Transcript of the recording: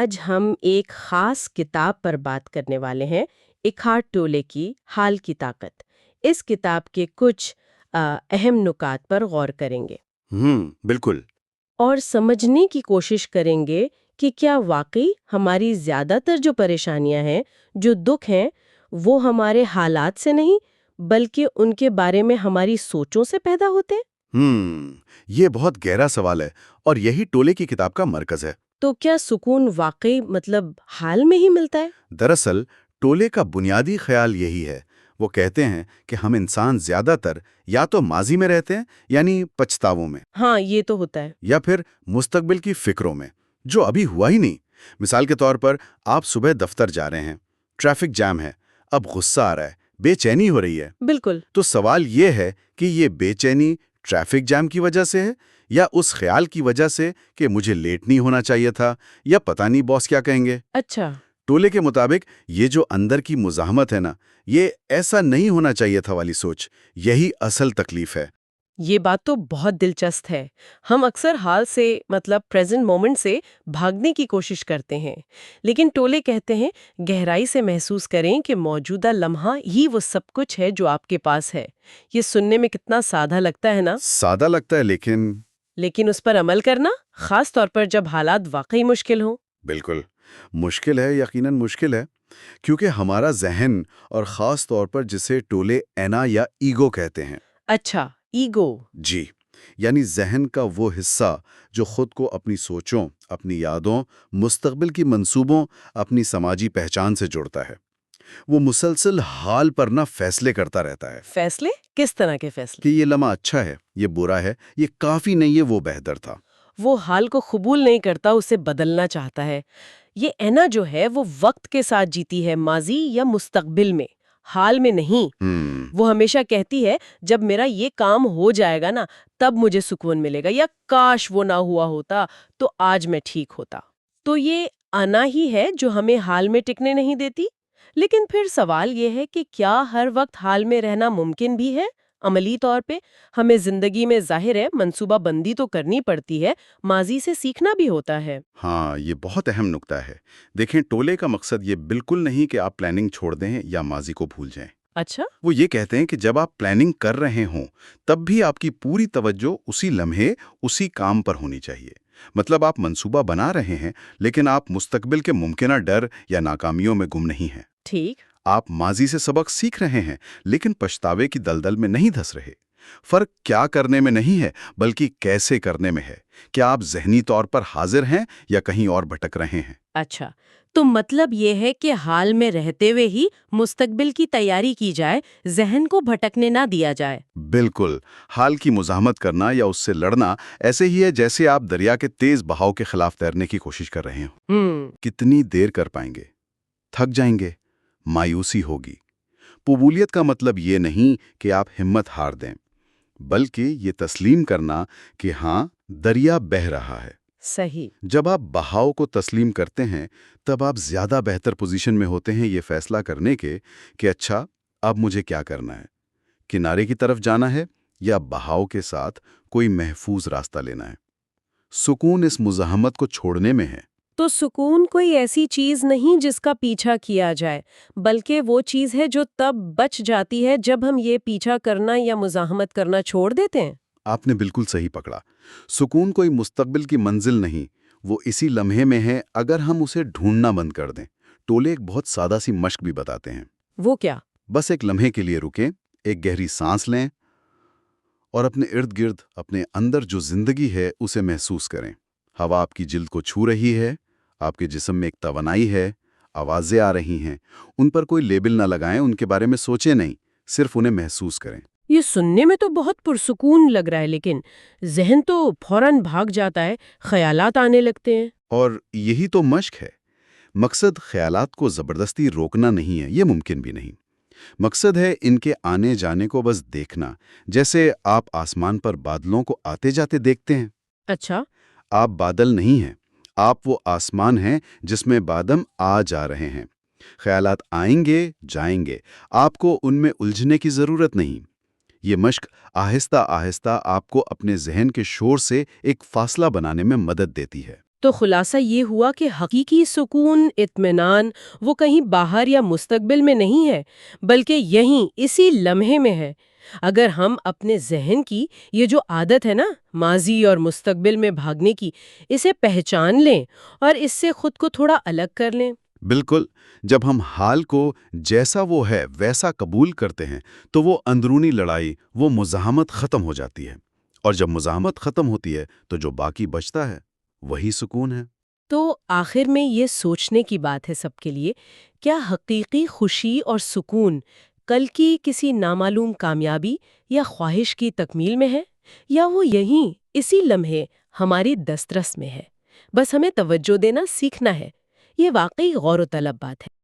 آج ہم ایک خاص کتاب پر بات کرنے والے ہیں، اکھارٹ ٹولے کی حال کی طاقت۔ اس کتاب کے کچھ اہم نکات پر غور کریں گے بالکل۔ اور سمجھنے کی کوشش کریں گے کہ کیا واقعی ہماری زیادہ تر جو پریشانیاں ہیں، جو دکھ ہیں، وہ ہمارے حالات سے نہیں بلکہ ان کے بارے میں ہماری سوچوں سے پیدا ہوتے ہیں۔ یہ بہت گہرا سوال ہے اور یہی ٹولے کی کتاب کا مرکز ہے۔ تو کیا سکون واقعی حال میں ہی ملتا ہے؟ دراصل ٹولے کا بنیادی خیال یہی ہے۔ وہ کہتے ہیں کہ ہم انسان زیادہ تر یا تو ماضی میں رہتے ہیں، یعنی پچھتاووں میں، ہاں یہ تو ہوتا ہے۔ یا پھر مستقبل کی فکروں میں جو ابھی ہوا ہی نہیں۔ مثال کے طور پر آپ صبح دفتر جا رہے ہیں، ٹریفک جام ہے، اب غصہ آ رہا ہے، بے چینی ہو رہی ہے۔ بالکل۔ تو سوال یہ ہے کہ یہ بے چینی ٹریفک جام کی وجہ سے ہے یا اس خیال کی وجہ سے کہ مجھے لیٹ نہیں ہونا چاہیے تھا، یا پتہ نہیں باس کیا کہیں گے۔ اچھا۔ ٹولے کے مطابق یہ جو اندر کی مزاحمت ہے نا، یہ ایسا نہیں ہونا چاہیے تھا والی سوچ، یہی اصل تکلیف ہے۔ یہ بات تو بہت دلچسپ ہے۔ ہم اکثر حال سے پریزنٹ مومنٹ سے بھاگنے کی کوشش کرتے ہیں، لیکن ٹولے کہتے ہیں گہرائی سے محسوس کریں کہ موجودہ لمحہ ہی وہ سب کچھ ہے جو آپ کے پاس ہے۔ یہ سننے میں کتنا سادہ لگتا ہے نا؟ سادہ لگتا ہے لیکن اس پر عمل کرنا، خاص طور پر جب حالات واقعی مشکل ہوں۔ بالکل مشکل ہے، یقیناً مشکل ہے، کیونکہ ہمارا ذہن، اور خاص طور پر جسے ٹولے اینا یا ایگو کہتے ہیں۔ اچھا، ایگو۔ جی، یعنی ذہن کا وہ حصہ جو خود کو اپنی سوچوں، اپنی یادوں، مستقبل کی منصوبوں، اپنی سماجی پہچان سے جوڑتا ہے، وہ مسلسل حال پر نہ فیصلے کرتا رہتا ہے۔ فیصلے؟ کس طرح کے فیصلے؟ کہ یہ لمحہ اچھا ہے، یہ برا ہے، یہ کافی نہیں ہے، وہ بہتر تھا۔ وہ حال کو قبول نہیں کرتا، اسے بدلنا چاہتا ہے۔ یہ اینا جو ہے وہ وقت کے ساتھ جیتی ہے، ماضی یا مستقبل میں، حال میں نہیں۔ وہ ہمیشہ کہتی ہے جب میرا یہ کام ہو جائے گا نا تب مجھے سکون ملے گا، یا کاش وہ نہ ہوا ہوتا تو آج میں ٹھیک ہوتا۔ تو یہ انا ہی ہے جو ہمیں حال میں ٹکنے نہیں دیتی۔ لیکن پھر سوال یہ ہے کہ کیا ہر وقت حال میں رہنا ممکن بھی ہے؟ عملی طور پہ ہمیں زندگی میں ظاہر ہے منصوبہ بندی تو کرنی پڑتی ہے، ماضی سے سیکھنا بھی ہوتا ہے۔ ہاں، یہ بہت اہم نکتہ ہے۔ دیکھیں، ٹولے کا مقصد یہ بالکل نہیں کہ آپ پلاننگ چھوڑ دیں یا ماضی کو بھول جائیں۔ اچھا۔ وہ یہ کہتے ہیں کہ جب آپ پلاننگ کر رہے ہوں تب بھی آپ کی پوری توجہ اسی لمحے، اسی کام پر ہونی چاہیے۔ مطلب آپ منصوبہ بنا رہے ہیں لیکن آپ مستقبل کے ممکنہ ڈر یا ناکامیوں میں گم نہیں ہیں۔ ٹھیک۔ آپ ماضی سے سبق سیکھ رہے ہیں لیکن پچھتاوے کی دلدل میں نہیں دھس رہے۔ فرق کیا کرنے میں نہیں ہے بلکہ کیسے کرنے میں ہے۔ کیا آپ ذہنی طور پر حاضر ہیں یا کہیں اور بھٹک رہے ہیں؟ اچھا، تو مطلب یہ ہے کہ حال میں رہتے ہوئے ہی مستقبل کی تیاری کی جائے، ذہن کو بھٹکنے نہ دیا جائے۔ بالکل، حال کی مزاحمت کرنا یا اس سے لڑنا ایسے ہی ہے جیسے آپ دریا کے تیز بہاؤ کے خلاف تیرنے کی کوشش کر رہے ہوں۔ کتنی دیر کر پائیں گے؟ تھک جائیں گے، مایوسی ہوگی۔ قبولیت کا مطلب یہ نہیں کہ آپ ہمت ہار دیں، بلکہ یہ تسلیم کرنا کہ ہاں، دریا بہہ رہا ہے۔ صحیح۔ جب آپ بہاؤ کو تسلیم کرتے ہیں تب آپ زیادہ بہتر پوزیشن میں ہوتے ہیں یہ فیصلہ کرنے کے کہ اچھا، اب مجھے کیا کرنا ہے، کنارے کی طرف جانا ہے یا بہاؤ کے ساتھ کوئی محفوظ راستہ لینا ہے۔ سکون اس مزاحمت کو چھوڑنے میں ہے۔ تو سکون کوئی ایسی چیز نہیں جس کا پیچھا کیا جائے، بلکہ وہ چیز ہے جو تب بچ جاتی ہے جب ہم یہ پیچھا کرنا یا مزاحمت کرنا چھوڑ دیتے ہیں۔ آپ نے بالکل صحیح پکڑا۔ سکون کوئی مستقبل کی منزل نہیں، وہ اسی لمحے میں ہے اگر ہم اسے ڈھونڈنا بند کر دیں۔ ٹولے ایک بہت سادہ سی مشق بھی بتاتے ہیں۔ وہ کیا؟ بس ایک لمحے کے لیے رکیں، ایک گہری سانس لیں اور اپنے ارد گرد، اپنے اندر جو زندگی ہے اسے محسوس کریں۔ ہوا آپ کی جلد کو چھو رہی ہے، آپ کے جسم میں ایک توانائی ہے، آوازیں آ رہی ہیں۔ ان پر کوئی لیبل نہ لگائیں، ان کے بارے میں سوچیں نہیں، صرف انہیں محسوس کریں۔ یہ سننے میں تو بہت پرسکون لگ رہا ہے، لیکن ذہن تو فوراً بھاگ جاتا ہے، خیالات آنے لگتے ہیں۔ اور یہی تو مشق ہے۔ مقصد خیالات کو زبردستی روکنا نہیں ہے، یہ ممکن بھی نہیں۔ مقصد ہے ان کے آنے جانے کو بس دیکھنا، جیسے آپ آسمان پر بادلوں کو آتے جاتے دیکھتے ہیں۔ اچھا۔ آپ بادل نہیں ہیں، آپ وہ آسمان ہیں جس میں بادل آ جا رہے ہیں۔ خیالات آئیں گے، جائیں گے، آپ کو ان میں الجھنے کی ضرورت نہیں۔ یہ مشق آہستہ آہستہ آپ کو اپنے ذہن کے شور سے ایک فاصلہ بنانے میں مدد دیتی ہے۔ تو خلاصہ یہ ہوا کہ حقیقی سکون، اطمینان وہ کہیں باہر یا مستقبل میں نہیں ہے، بلکہ یہیں اسی لمحے میں ہے۔ اگر ہم اپنے ذہن کی یہ جو عادت ہے نا، ماضی اور مستقبل میں بھاگنے کی، اسے پہچان لیں اور اس سے خود کو تھوڑا الگ کر لیں۔ بالکل، جب ہم حال کو جیسا وہ ہے ویسا قبول کرتے ہیں تو وہ اندرونی لڑائی، وہ مزاحمت ختم ہو جاتی ہے، اور جب مزاحمت ختم ہوتی ہے تو جو باقی بچتا ہے وہی سکون ہے۔ تو آخر میں یہ سوچنے کی بات ہے سب کے لیے، کیا حقیقی خوشی اور سکون کل کی کسی نامعلوم کامیابی یا خواہش کی تکمیل میں ہے، یا وہ یہیں اسی لمحے ہماری دسترس میں ہے؟ بس ہمیں توجہ دینا سیکھنا ہے۔ یہ واقعی غور و طلب بات ہے۔